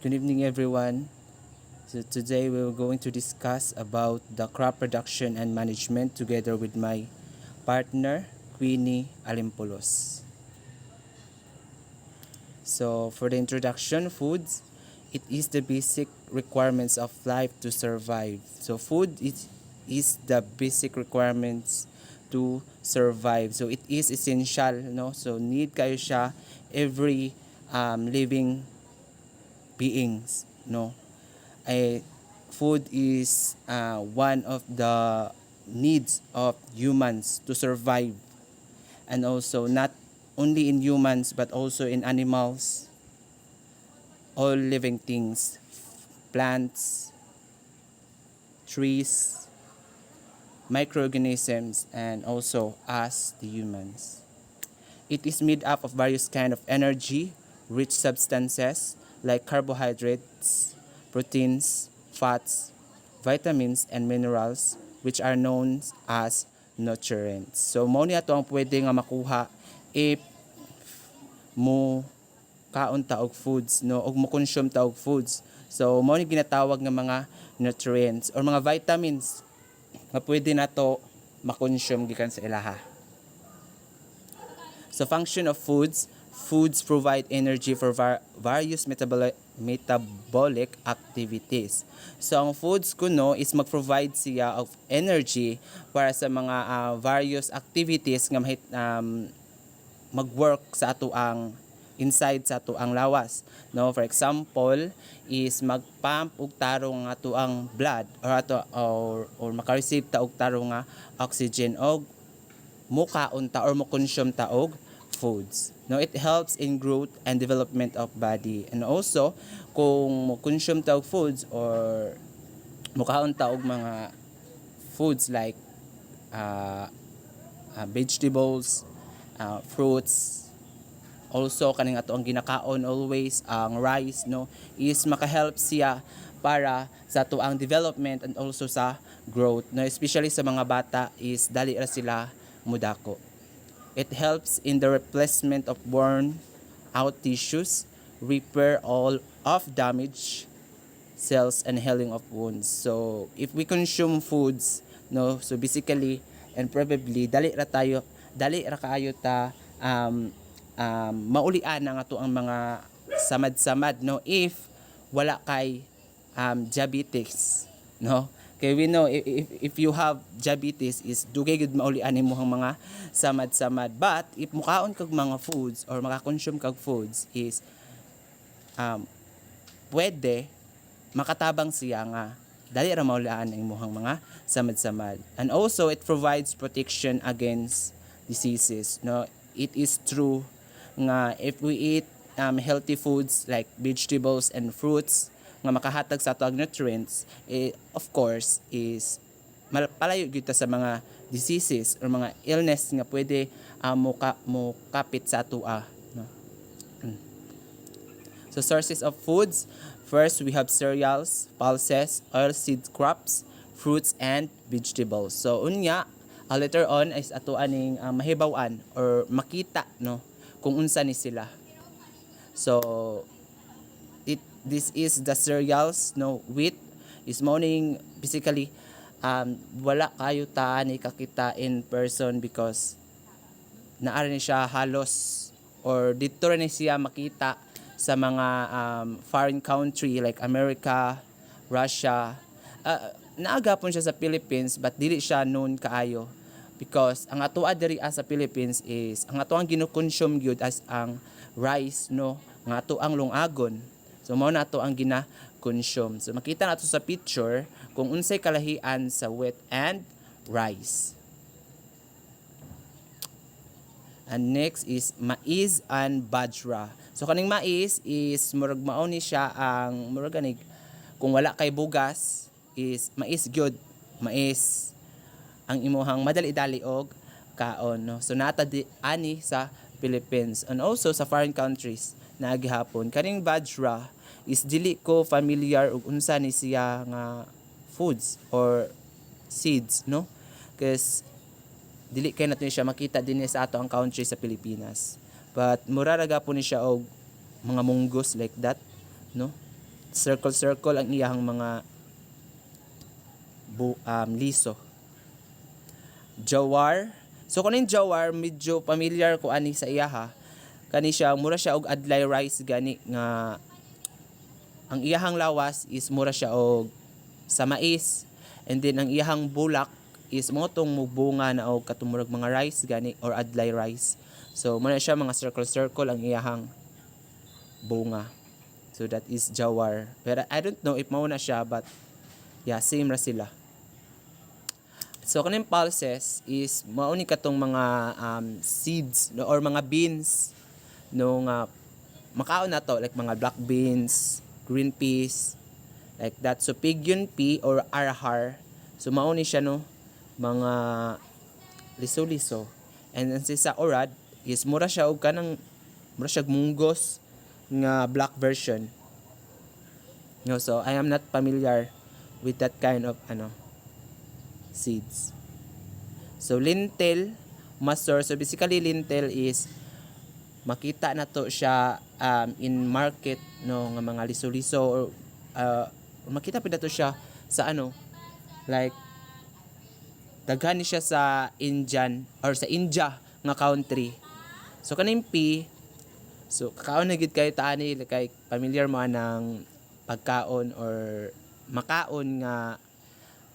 Good evening, everyone. So today we're going to discuss about the crop production and management together with my partner, Queenie Alimpolos. So for the introduction, foods, it is the basic requirements of life to survive. So is the basic requirements to survive. So it is essential, no? So need kayo siya every living beings, no? Food is one of the needs of humans to survive, and also not only in humans but also in animals, all living things, plants, trees, microorganisms, and also us, the humans. It is made up of various kind of energy rich substances like carbohydrates, proteins, fats, vitamins, and minerals, which are known as nutrients. So mo ni ato ang pwede nga makuha if mo kaon ta og foods, no, og mo consume ta og foods. So mo ni ginatawag nga mga nutrients or mga vitamins nga pwede nato makonsume gikan sa ilaha. So function of foods, foods provide energy for various metabolic activities. So ang foods kuno is mag-provide siya of energy para sa mga various activities nga mag-work sa ato ang inside sa ato ang lawas. No, for example, is mag-pump og tarong nga ato ang blood or maka-receive ta og tarong nga oxygen og mukaon ta or mo consume ta og foods. No, it helps in growth and development of body. And also, kung mo consume ta og foods or mukaon ta og mga foods like vegetables, fruits, also kaning ato ang ginakaon always ang rice, no, is maka-help siya para sa ato ang development and also sa growth, no, especially sa mga bata is dali ra sila mudako. It helps in the replacement of worn out tissues, repair all of damaged cells, and healing of wounds. So if we consume foods, no, so basically and probably dali ra kaayo ta maulian ang ato ang mga samad-samad, no, if wala kay diabetes, no. Kay we know if you have diabetes is dugay gud maulian imong mga samad-samad, but if mukaon kag mga foods or maka-consume kag foods is pwede makatabang siya nga dali ra maulian ang imong mga samad-samad. And also it provides protection against diseases, no. It is true nga if we eat healthy foods like vegetables and fruits nga makahatag sa ato ang nutrients, of course is palayo gyud ta sa mga diseases or mga illness nga pwede mo kapit sa ato no? So sources of foods, first we have cereals, pulses, oilseed crops, fruits, and vegetables. So unya later on is ato aning mahibaw-an or makita, no, kung unsa ni sila. So this is the cereals, no, wheat is morning basically wala kayo ta ni kakita in person because naara ni siya halos or dito rin siya makita sa mga foreign country like America, Russia. Naagapon siya sa Philippines but dili siya known kaayo because ang ato diri sa Philippines is ang ato ang gino-consume gyud as ang rice, no, nga ato ang lungagon. So mao na ato ang gina-consume. So makita nato sa picture kung unsay kalahian sa wheat and rice. And next is mais and bajra. So kaning mais is murag mao ni siya ang murag ganig kung wala kay bugas is mais gyud. Mais ang imuhang madali-dali og kaon, no. So nata ani sa Philippines and also sa foreign countries na gihapon. Kaning bajra is dili ko familiar og unsa ni siya nga foods or seeds, no, kasi dili kay nato siya makita dinhi sa ato ang country sa Pilipinas, but mura ra gapon ni siya og mga munggos like that, no. circle ang iyahang mga liso. Jawar. So kaning jawar medyo familiar ko ani sa iyaha. Kani siya mura siya og adlay rice gani nga ang iyahang lawas is mura siya og sa mais, and then ang iyahang bulak is mo tong mugbunga na og katumurag mga rice gani or adlay rice. So muna siya mga circle ang iyahang bunga. So that is jawar. Pero I don't know if mao na siya, but yeah, same ra sila. So kaning pulses is mao ni katong mga seeds no, or mga beans no nga makaon na to, like mga black beans, green peas, like that. So pigyon pea or arahar. So mao ni siya no, mga liso-liso. And then sa orad is mura siya og kanang mura siya munggos nga black version. No, so I am not familiar with that kind of seeds. So lentil, mustard. So basically lentil is makita na to siya in market no nga mga liso-liso or makita pa na to siya sa like daghan ni siya sa Indian or sa India nga country. So kaning pea, so kakaon na gid kayo taani kay familiar mo ng pagkaon or makaon nga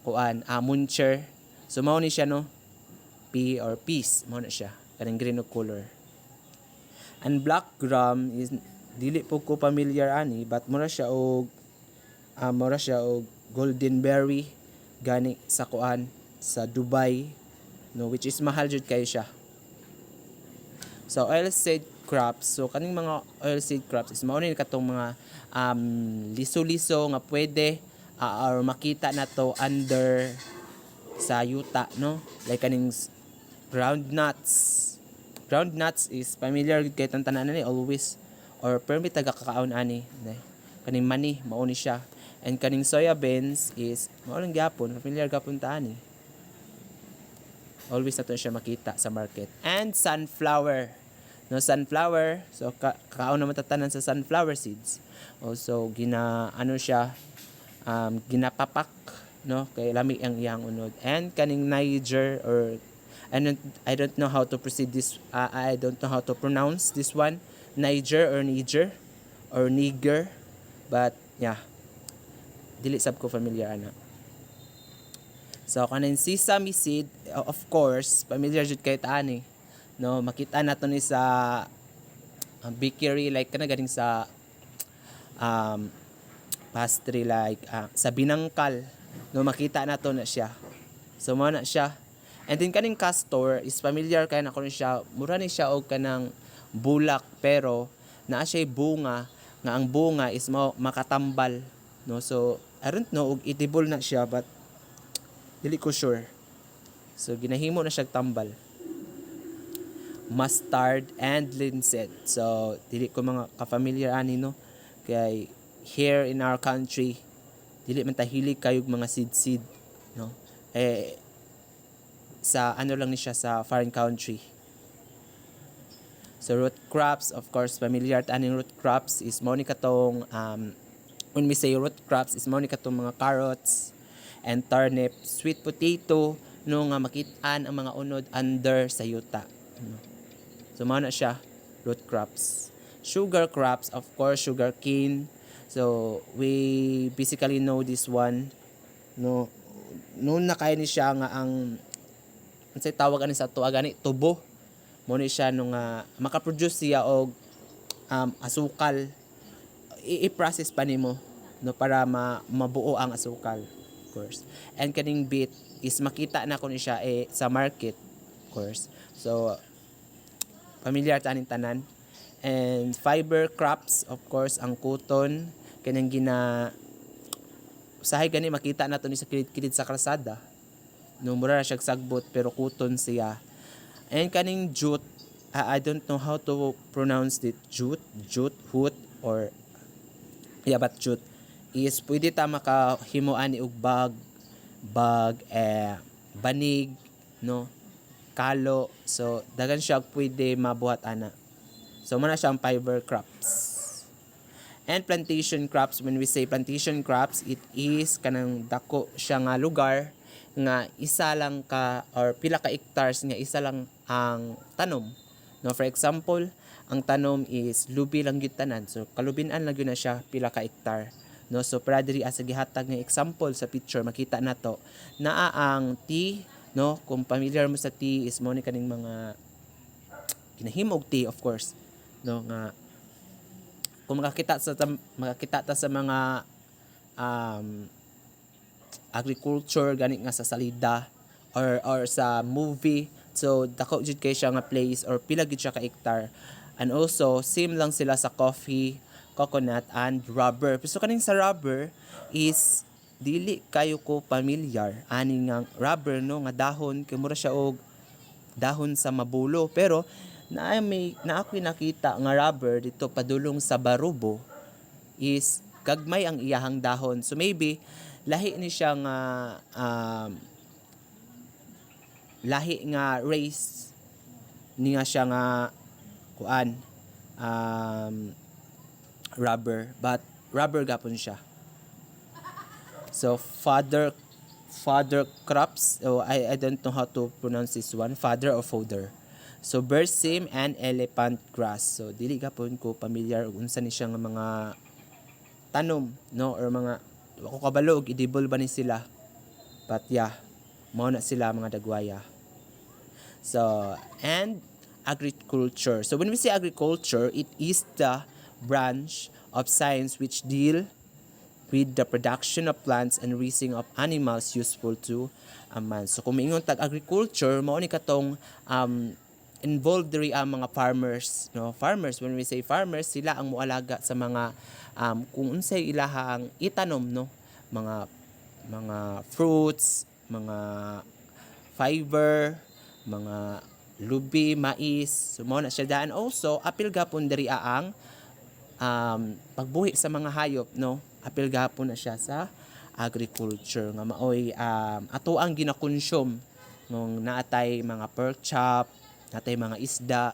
kuan muncher. So mao ni siya no, pea or peas, mao na siya kanang green og color. And black gram is dili po ko familiar ani, but mura siya og golden berry gani sa kuan sa Dubai no, which is mahal jud kay siya. So oilseed crops, so kaning mga oilseed crops is mao ni katong mga liso-liso nga pwede or makita na to under sa yuta no, like kaning groundnuts. Groundnuts is familiar kay tanan ni always or permit taga kakaon ani. Kaning mani mao ni siya. And kaning soya beans is mao lang gyapon, familiar gyapon ta ani. Always nato siya makita sa market. And sunflower. No, sunflower. So kakaon naman tatanan sa sunflower seeds. Also siya ginapapak no kay lami ang iyang unod. And kaning Niger or I don't know how to proceed this. I don't know how to pronounce this one. Niger or Niger or Niger. But yeah, dili sab ko familiar ana. So kaning sesame seed, of course, familiar jud kay taani. No, makita nato ni sa bakery like kana ganing sa pastry like sa binangkal. No, makita nato na siya. So mao na siya. And then kaning castor is familiar kay na ko siya, mura ni siya og kanang bulak pero naa siya bunga nga ang bunga is makatambal no. So I don't know og edible na siya, but dili ko sure. So ginahimo na siya tambal. Mustard and linseed. So dili ko mga ka-familiar ani no, kay here in our country dili man ta hilig kayog mga seed no. Sa lang ni siya sa foreign country. So root crops, of course familiar ta aning root crops is mao ni katong when we say root crops is mao ni katong mga carrots and turnip, sweet potato no nga makit-an ang mga unod under sa yuta. So mao na siya root crops. Sugar crops, of course sugar cane. So we basically know this one no. Noon na kay ni siya nga ang unsay tawag ani sa tuwa gani tubo. Mo ni siya nung makaproduce siya og asukal. I-process pa nimo no para mabuo ang asukal, of course. And kaning beet is makita na ko ni siya sa market, of course. So familiar ta aning tanan. And fiber crops, of course ang cotton kanang usahay gani makita nato ni sa kilid-kilid sa kalsada. No, mura na siyang sagbot pero cotton siya. And kaning jute, I don't know how to pronounce it. Jute, hoot, or but jute is pwede ta makahimuan ni og banig, no, kalo. So dagan siya pwede mabuhat ana. So muna siyang fiber crops. And plantation crops, when we say plantation crops, it is kanang dako siya nga lugar nga isa lang ka or pila ka hectares nga isa lang ang tanom. No, for example, ang tanom is lubi lang gyud tanan. So kalubinan lang gyud na siya pila ka hectare. No, so para diri asa gihatag nga example sa picture makita nato naa ang tea, no, kung familiar mo sa tea is mo ni kaning mga kinahimog tea, of course, no, nga kung makakita ta sa mga agriculture gani nga sa salida or sa movie, so dako jud kay siya nga place or pila gid siya ka hectare. And also same lang sila sa coffee, coconut and rubber. So kaning sa rubber is dili kayo ko familiar ani nga rubber, no, nga dahon kay mura siya og dahon sa mabulo, pero na ako'y nakita nga rubber dito padulong sa Barubo is gagmay ang iyahang dahon. So maybe lahi ni siya nga lahi nga race ni nga siya nga kuan rubber, but rubber gapon siya. So fodder crops, oh, I don't know how to pronounce this one, fodder or fodder. So berseem and elephant grass. So dili gapon ko familiar unsa ni siya nga mga tanom, no, or mga ako kabalo og edible ba ni sila. But yeah, mao na sila mga dagwaya. So and agriculture. So when we say agriculture, it is the branch of science which deal with the production of plants and raising of animals useful to man. So kung maingon tag agriculture, mao ni katong involved diri ang mga farmers, no, farmers, when we say farmers, sila ang moalaga sa mga kung unsay ilahang itanom, no, mga fruits, mga fiber, mga lubi, mais. So mao na siya daan. Also apil gapon diri ang pagbuhi sa mga hayop, no, apil gapon na siya sa agriculture nga maoy ato ang ginakonsume nung naatay mga pork chop, natay mga isda.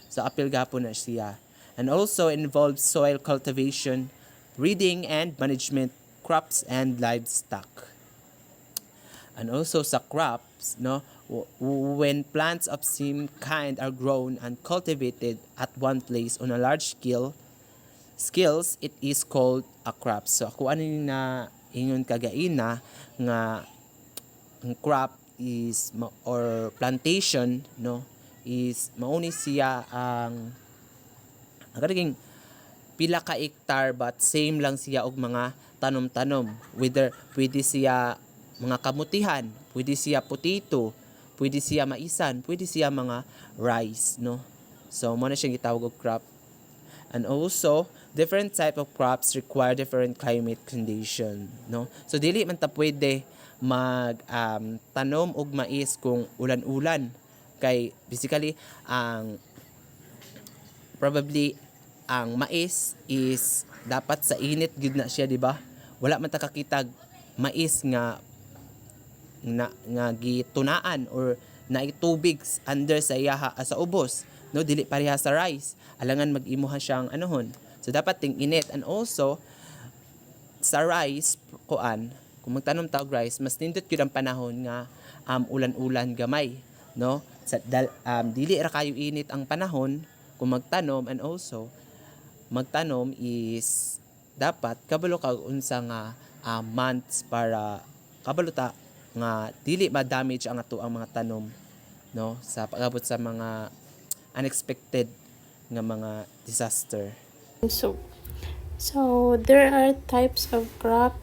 So apil gapon na siya. And also involves soil cultivation, breeding and management, crops and livestock. And also sa crops, no, when plants of same kind are grown and cultivated at one place on a large skills, it is called a crop. So ako ano na ingon kagaina nga ang crop is or plantation, no, is mauni siya ang naging pila ka hektar but same lang siya og mga tanom-tanom, whether pwede siya mga kamutihan, pwede siya potato, pwede siya maisan, pwede siya mga rice, no. So mo na siyang gitawag og crop. And also different type of crops require different climate condition, no. So dili man ta pwede mag tanom og mais kung ulan-ulan, kay basically ang probably ang mais is dapat sa init gid na siya, di ba? Wala man ta kakitag mais nga gitunaan or naitubig under sa iyaha sa ubos, no, dili pareha sa rice, alangan mag-imuha siyang anohon. So dapat ting init. And also sa rice kuan, kung magtanom ta og rice, mas nindot gyud ang panahon nga ulan-ulan gamay, no. Sa dili ra kayo init ang panahon kung magtanom. And also magtanom is dapat kabalo ka unsa nga months para kabalo ta nga dili ma-damage ang ato ang mga tanom, no, sa pag-abot sa mga unexpected nga mga disaster. So there are types of crop,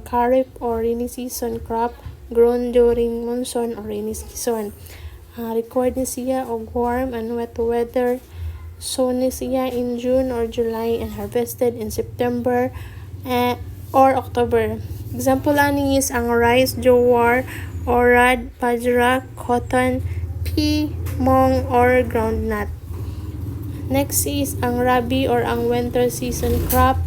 kharif or rainy season crop grown during monsoon or rainy season. Record ni siya og warm and wet weather. Sown ni siya in June or July and harvested in September or October. Example ani is ang rice, jowar, orad, bajra, cotton, pea, mung or groundnut. Next is ang rabi or ang winter season crop.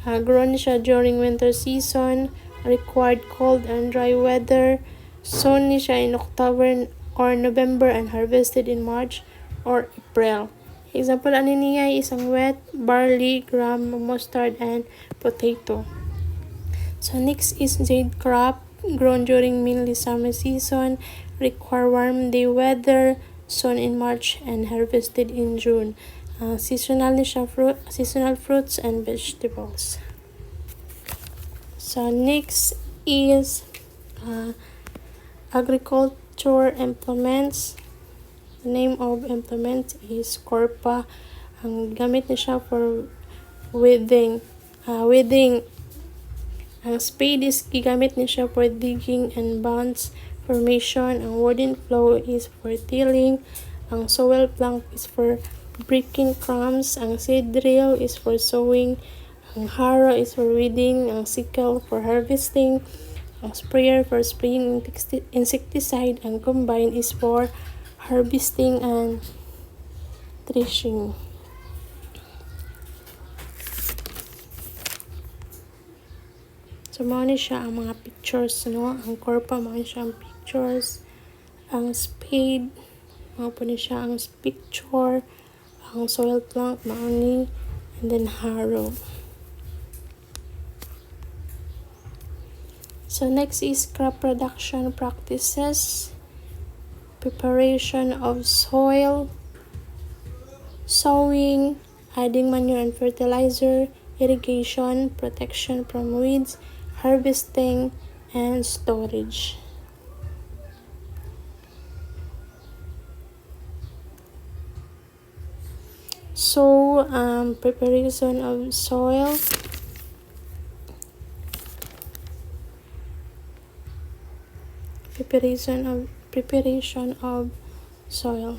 Grown siya during winter season, required cold and dry weather. Sown ni siya in October or November and harvested in March or April. Example ani niya isang wheat, barley, gram, mustard, and potato. So next is jade crop, grown during mainly summer season, require warm day weather, sown in March and harvested in June. Seasonal fruits and vegetables. So next is agriculture implements. The name of implement is corpa. Ang gamit niya siya for weeding. Ang spade is gigamit niya siya for digging and bounds formation. Ang wooden plow is for tilling. Ang soil plank is for breaking crumbs. Ang seed drill is for sowing. Ang harrow is for weeding. Ang sickle for harvesting. Ang sprayer for spraying insecticide. Ang combine is for harvesting and threshing. So, mao ni siya ang mga pictures, no? Ang corpa, mao ni siya ang pictures. Ang spade, mao po ni siya ang picture. Ang soil plank, mao ni. And then harrow. So, next is crop production practices. Preparation of soil. Sowing, adding manure and fertilizer, irrigation, protection from weeds, harvesting, and storage. So, preparation of soil. Preparation of soil.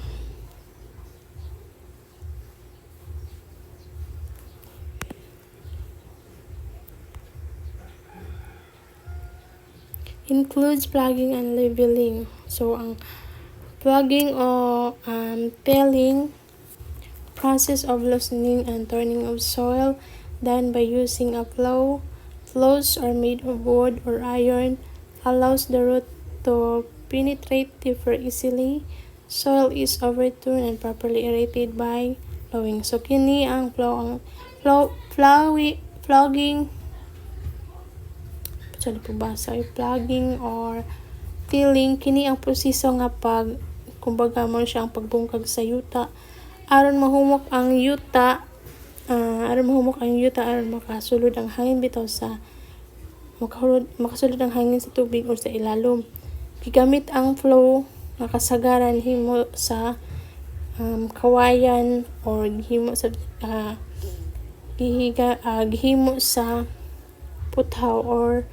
Includes plugging and leveling. So, ang plugging o tilling, process of loosening and turning of soil done by using a plow. Plows are made of wood or iron, allows the root to penetrate deeper easily. Soil is overturned and properly aerated by plowing. So, kini ang plugging plugging or tilling, kini ang proseso nga kumbaga mo siya ang pagbungkag sa yuta aron mahumok ang yuta aron makasulod ang hangin bitaw sa makasulod ang hangin sa tubig o sa ilalom. Gigamit ang flow nga kasagaran himo sa kawayan or gihimo sa puthaw or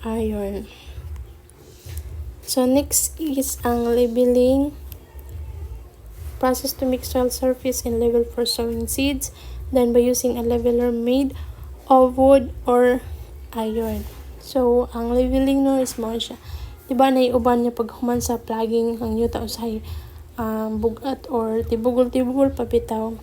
iron. So next is ang leveling, process to make soil surface and level for sowing seeds done by using a leveler made of wood or iron. So ang leveling no is mo siya, diba naiuban niya paghuman sa plugging ang yuta usahay bugat or tibugol pabitaw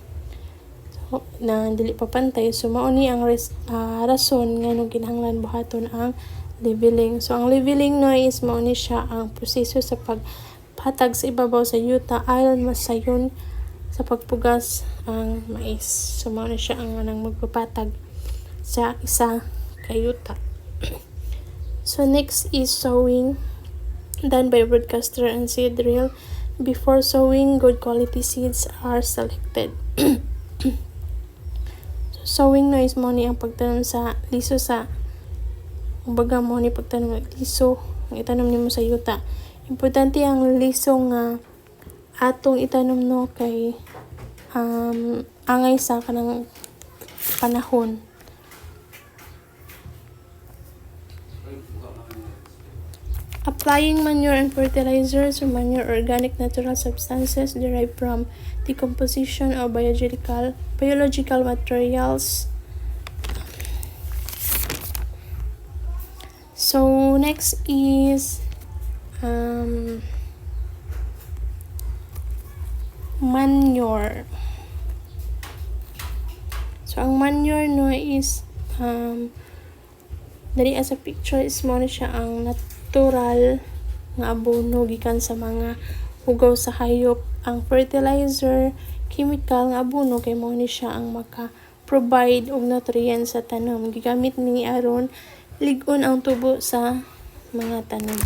na dili pa pantay. So mao ni ang rason nganong kinahanglan buhaton ang leveling. So ang leveling no is mao ni siya ang proseso sa pagpatag sa ibabaw sa yuta ayon masayon sa pagpugas ang mais. So mao ni siya ang nang magpapatag sa isa ka yuta. So next is sowing, done by broadcaster and seed drill. Before sowing, good quality seeds are selected. Sowing no is mo ni ang pagtanom sa liso sa kumbaga mo ni pagtanom ng liso ang itanom nimo sa yuta. Importante ang liso nga atong itanom no kay angay sa kanang panahon. Applying manure and fertilizers or manure organic natural substances derived from decomposition of biological materials. So next is manure. So ang manure no is dali as a picture is mo na siya ang natural nga abono gikan sa mga ugaw sa hayop. Ang fertilizer chemical nga abono kay mao ni siya ang maka-provide og nutrients sa tanom. Gigamit ni aron lig-on ang tubo sa mga tanom.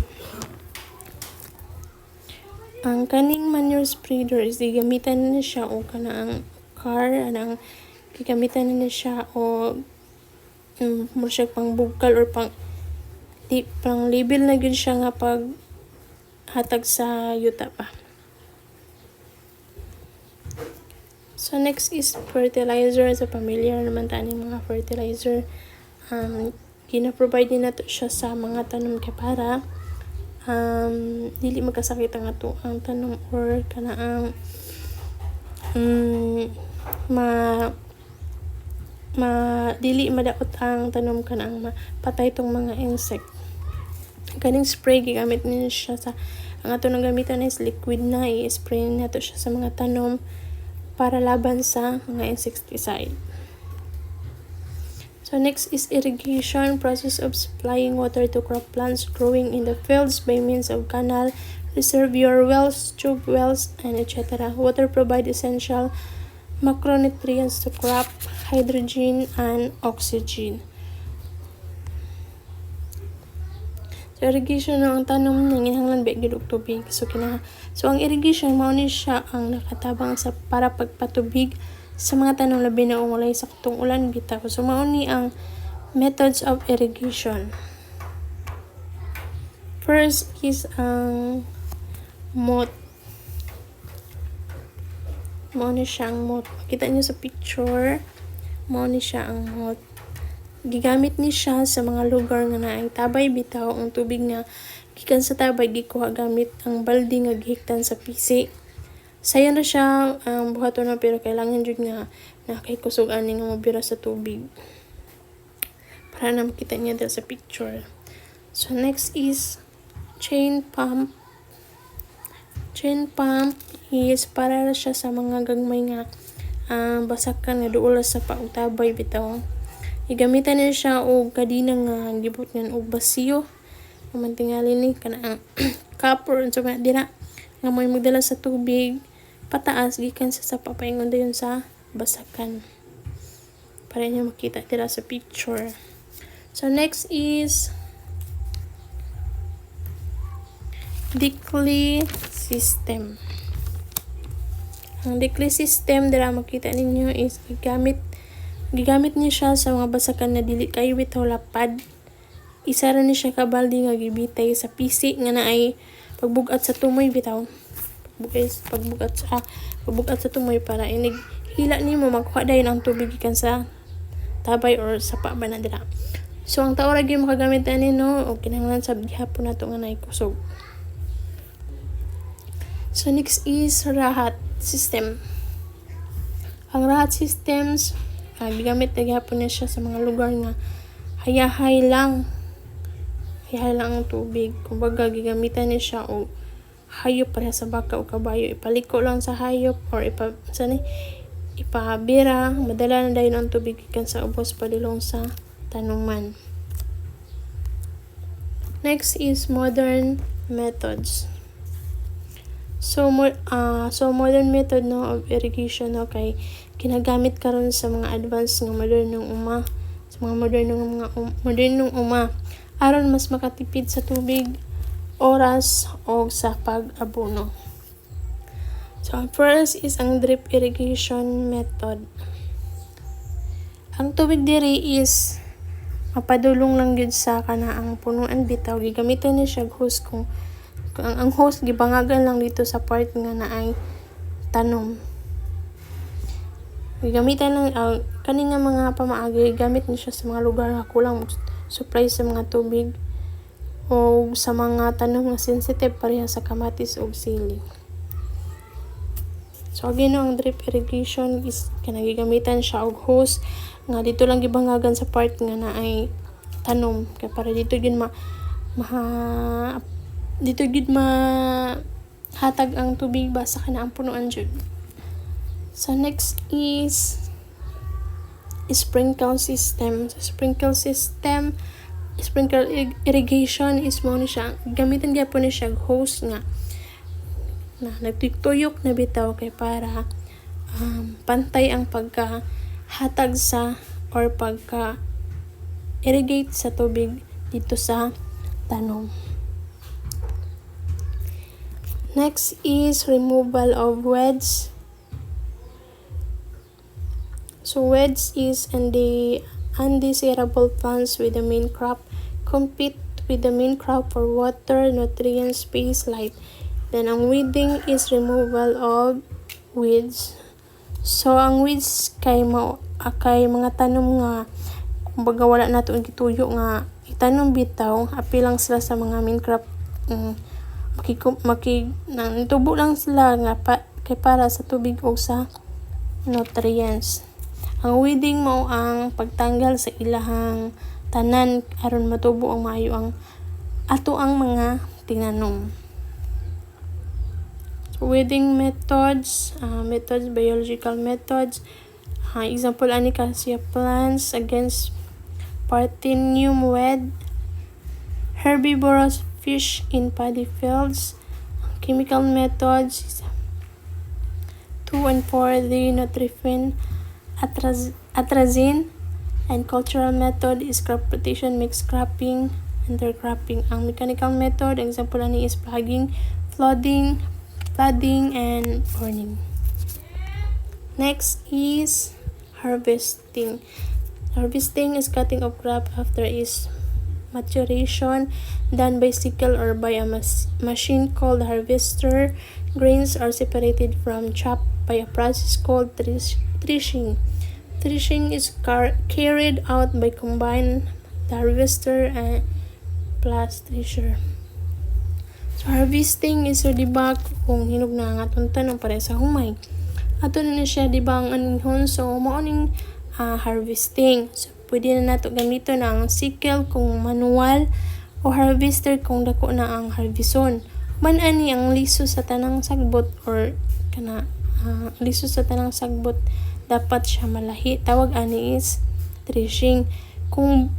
Ang kaning manure spreader is gigamitan na siya o kanaang car anang gigamitan na siya o mo siya pang bugkal or pang label na gyud siya nga pag hatag sa yuta pa. So next is fertilizer. So familiar naman ta ning mga fertilizer. Gina-provide din nato siya sa mga tanom kay para dili magkasakit ang ato ang tanom or kanaang dili madaot ang tanom kanang mapatay tong mga insect. Kaning spray gigamit niya siya sa ang ato nang gamitan is liquid na i-spray nato siya sa mga tanom para laban sa mga insecticide. So next is irrigation, process of supplying water to crop plants growing in the fields by means of canal, reservoir wells, tube wells, and etc. Water provide essential macronutrients to crop, hydrogen and oxygen. So irrigation ang tanom ng inhanglan ba gid og tubig. So ang irrigation mao ni siya ang nakatabang sa para pagpatubig sa mga tanom labi na walay saktong ulan bitaw. So mao ni ang methods of irrigation. First is ang moat. Mao ni siya ang moat. Makita niyo sa picture, mao ni siya ang moat. Gigamit ni siya sa mga lugar nga naay tabay bitaw ang tubig nga gikan sa tabay gikuha gamit ang balde nga gihiktan sa pisi. Sayon na siya ang buhaton na pero kailangan jud nga nakay kusog ani nga mobira sa tubig. Para na makita niya dito sa picture. So next is chain pump. Chain pump is para siya sa mga gagmay nga basakan nga duol sa pautabay bitaw. Igamitan niya siya og kadina nga gibot ngan og basiyo. Mantingali ni kana cup or unsa man dira nga may magdala sa tubig pataas gikan sa papaingon dayon sa basakan. Para niyo makita dira sa picture. So next is declay system. Ang declay system dira makita ninyo is gigamit niya siya sa mga basakan na dili kayo bitaw lapad. Isa ra ni siya ka balde nga gibitay sa pisi nga naay pagbugat sa tumoy bitaw. Pagbugat sa tumoy para inig hila nimo magkuha dayon ang tubig gikan sa tabay or sa ba na dira. So ang tao ra gyud makagamit ani no o kinahanglan sab gihapon nato nga naay kusog. So next is rahat system. Ang rahat systems gigamit na gihapon niya siya sa mga lugar nga hayahay lang ang tubig. Kumbaga gigamitan niya siya o hayop para sa baka o kabayo. Ipaliko lang sa hayop or ipabira. Madala na dayon ang tubig gikan sa ubos padulong sa tanuman. Next is modern methods. So modern method no of irrigation no kay ginagamit karon sa mga advanced nga modernong uma aron mas makatipid sa tubig, oras o sa pag-abono. So first is ang drip irrigation method. Ang tubig diri is mapadulong lang gyud sa kanaang punuan bitaw. Gigamitan ni siya hose kung ang hose gibangagan lang dito sa part nga naay tanom. Gigamitan lang kani nga mga pamaagi gamit ni siya sa mga lugar nga kulang supply sa mga tubig o sa mga tanom nga sensitive pareha sa kamatis o sili. So again ang drip irrigation is kanagigamitan siya og hose nga dito lang gibangagan sa part nga naay tanom kay para dito gyud hatag ang tubig ba sa kanaang punuan jud. So next is sprinkle system. Sprinkle irrigation is mo ni siya gamitan gyapon ni siya hose nga na nagtuyok na bitaw kay para pantay ang pagkahatag sa or pagka-irrigate sa tubig dito sa tanom. Next is removal of weeds. So weeds is undesirable plants with the main crop compete with the main crop for water, nutrients, space, light. Then ang weeding is removal of weeds. So ang weeds kay mga tanom nga kumbaga wala nato gituyo nga itanom bitaw, api lang sila sa mga main crop. Tubo lang sila nga kay para sa tubig o sa nutrients. Ang weeding mao ang pagtanggal sa ilahang tanan aron matubo ang maayo ang ato ang mga tinanom. So, weeding methods, biological methods. Example ani cassia plants against Parthenium weed, herbivorous fish in paddy fields. Chemical methods 2 and 4 the nutrifin, atrazine, and cultural method is crop rotation, mixed cropping, intercropping. Ang mechanical method, example ani is plugging, flooding, and burning. Next is harvesting. Harvesting is cutting of crop after its maturation, done by sickle or by a machine called harvester. Grains are separated from chaff by a process called threshing. Threshing is carried out by combine, the harvester and plus thresher. So harvesting is diba kung hinog na nga atong tanong pare sa humay. Ato na siya diba ang aninhon, so mauning harvesting. So pwede na nato gamito na ang sickle kung manual o harvester kung dako na ang harvison. Man ani ang liso sa tanang sagbot or liso sa tanang sagbot dapat siya malahi. Tawag ani is threshing. Kung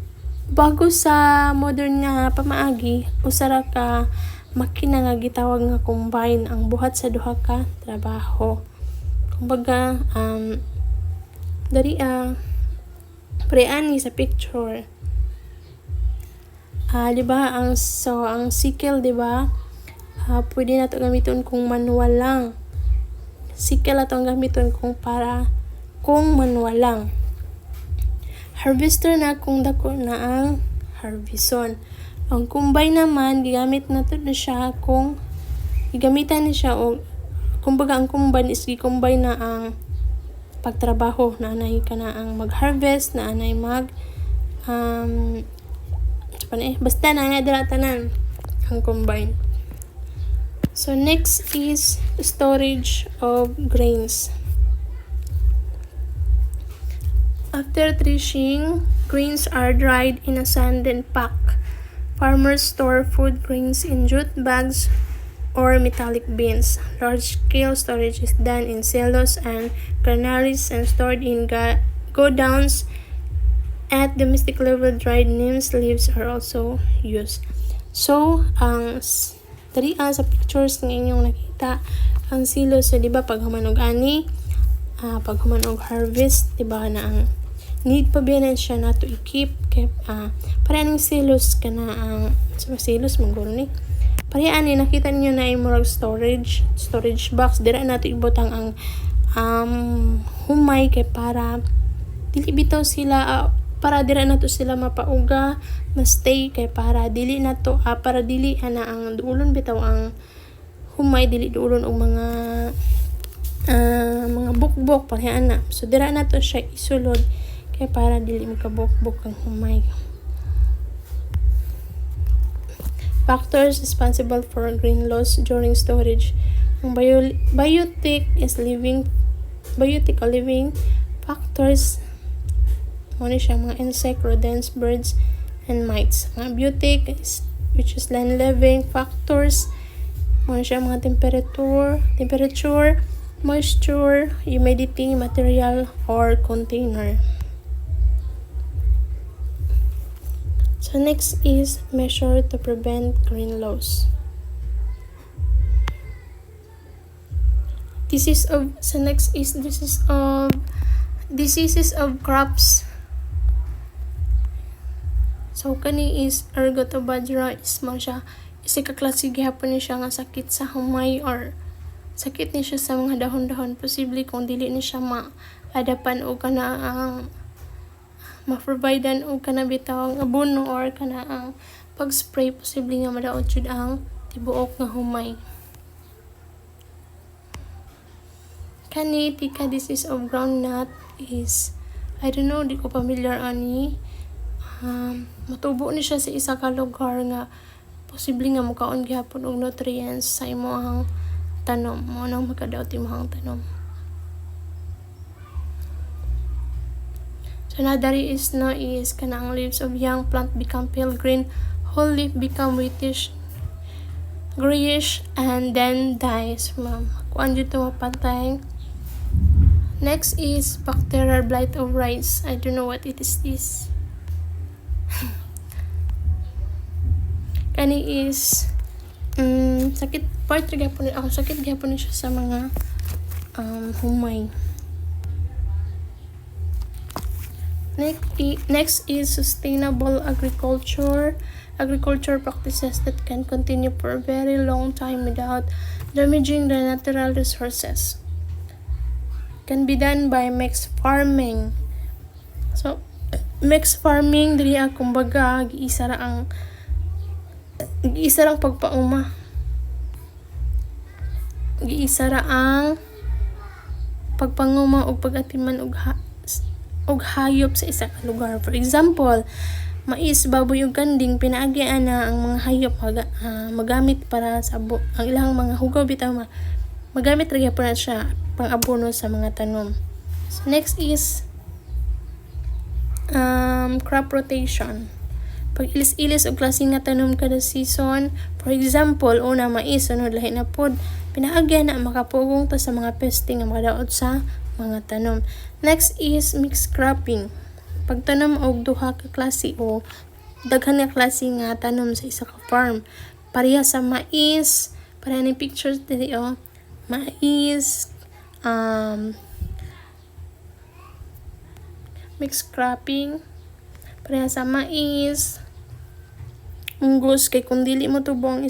bago sa modern nga pamaagi, usara ka makina nga gitawag nga combine ang buhat sa duha ka trabaho. Kumbaga preani sa picture. Diba ang sickle diba? Pwede nato gamiton kung manual lang. Sickle atong gamiton kung manual lang. Harvester na kung dako na ang harvison. Ang combine naman gigamit nato na siya kung gigamitan ni siya o kumbaga ang combine is gi-combine na ang pagtrabaho na anay ka na ang mag-harvest na anay basta na nga dala tanan ang combine. So next is storage of grains. After threshing, grains are dried in a sand and packed. Farmers store food grains in jute bags or metallic bins. Large-scale storage is done in silos and granaries and stored in godowns. At domestic level, dried neem leaves are also used. So, sa pictures ng inyong nakita, ang silos, so, diba, paghumanog ani, paghumanog harvest, diba, na ang need pa biyanan siya na to i-keep, para aning silos ka na ang, silos, maguro ni, parehas ni nakita niyo na imurag storage box dira nato ibutang ang humay kay para dili bitaw sila para dira nato sila mapauga na stay kay para dili nato para dili ana ang duulon bitaw ang humay dili duulon og mga bukbok parehas na. So dira nato siya isulod kay para dili magkabukbok ang humay. Factors responsible for grain loss during storage. Ang biotic o living factors mo ni siya mga insect, rodents, birds, and mites. Ang abiotic which is non-living factors mo ni siya mga temperature, moisture, humidity, material, or container. So next is measure to prevent grain loss. Next is diseases of crops. So kani is ergotobacter is mo siya isa ka klase gihapon ni siya nga sakit sa humay or sakit ni siya sa mga dahon-dahon. Posible kung dili ni siya ma-adapan o kana ang ma-providean o kana bitaw ang abono or kana ang pag-spray, posible nga madaot jud ang tibuok nga humay. Kani tika disease of groundnut is I don't know, di ko familiar ani. Matubo ni siya sa isa ka lugar nga posible nga mukaon gihapon og nutrients sa imong tanom. Mo nang makadaot imong tanom. So nadari is kanang leaves of young plant become pale green, whole leaf become whitish, grayish, and then dies. Kuan jud to mapantay. Next is bacterial blight of rice. I don't know what it is this. Kani is sakit gihapon ni siya sa mga humay. Next is sustainable agriculture practices that can continue for a very long time without damaging the natural resources. Can be done by mixed farming. So mixed farming diri kumbaga giisa ra ang pagpauma. Giisa ra ang pagpanguma og pag-atiman og hayop sa isa ka lugar. For example, mais, baboy ug kanding pinaagyan na ang mga hayop magamit para sa ang ilang mga hugaw bitaw magamit ra gyapon na siya pang abono sa mga tanom. So next is crop rotation. Pag ilis-ilis og klase nga tanom kada season. For example, una mais, sunod lahi na pod. Pinaagyan na makapugong to sa mga peste nga makadaot sa mga tanom. Next is mixed cropping. Pagtanom og duha ka klase o daghan nga klase nga tanom sa isa ka farm. Pareha sa mais, pareha ni pictures dili mais, mixed cropping, pareha sa mais, munggos kay kung dili mo tubo ang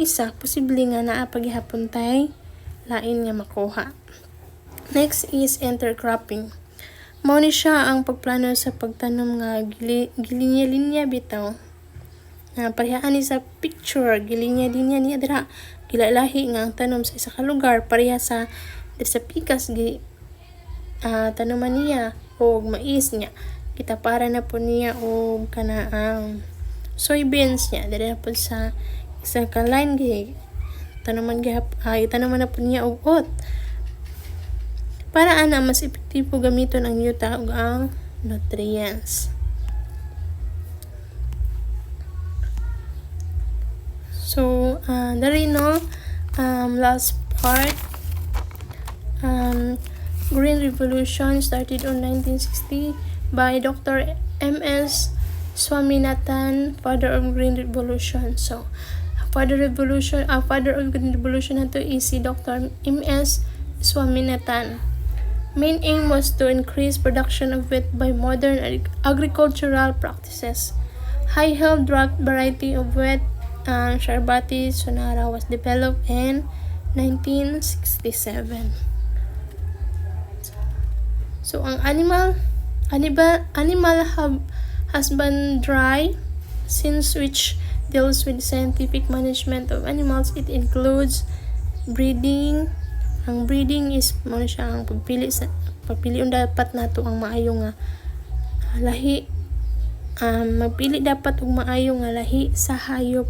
isa posible nga naa paghihapon tay lain nga makuha. Next is intercropping. Mao ni siya ang pagplano sa pagtanom nga gilinya-linya bitaw. Parehaan ni sa picture, gilinya-linya niya dira gilalahi nga ang tanom sa isa ka lugar pareha sa pikas tanuman niya og mais niya. Kita para na po niya og kana ang soybeans niya diri na po sa isa ka line tanuman na po niya og oat. Para ana mas epektibo gamiton ang yuta ug ang nutrients. So dari last part, Green Revolution started on 1960 by Dr. M.S. Swaminathan, father of Green Revolution. So, father of Green Revolution nato is si Dr. M.S. Swaminathan. Main aim was to increase production of wheat by modern agricultural practices. High yield variety of wheat, Sharbati Sonara, was developed in 1967. So, ang animal husbandry, since which deals with scientific management of animals, it includes breeding. Ang breeding is mo siya ang pagpili dapat nato ang maayo nga lahi. Magpili dapat og maayo nga lahi sa hayop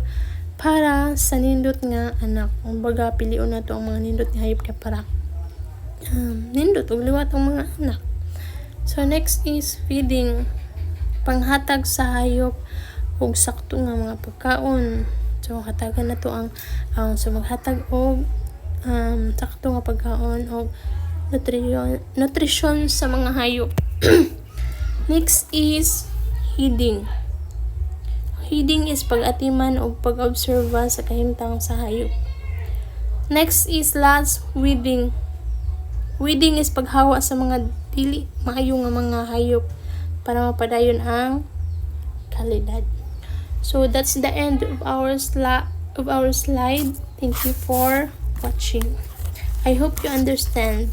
para sa nindot nga anak. Kumbaga pilion nato ang mga nindot nga hayop kay para nindot og liwat ang mga anak. So next is feeding. Panghatag sa hayop og sakto nga mga pagkaon. So hatagan na to ang maghatag og sakto nga pagkaon og nutrition sa mga hayop. Next is heeding. Heeding is pag-atiman o pag-obserba sa kahimtang sa hayop. Next is last, weeding. Weeding is paghawa sa mga dili maayo nga mga hayop para mapadayon ang kalidad. So that's the end of our slide. Thank you for watching. I hope you understand.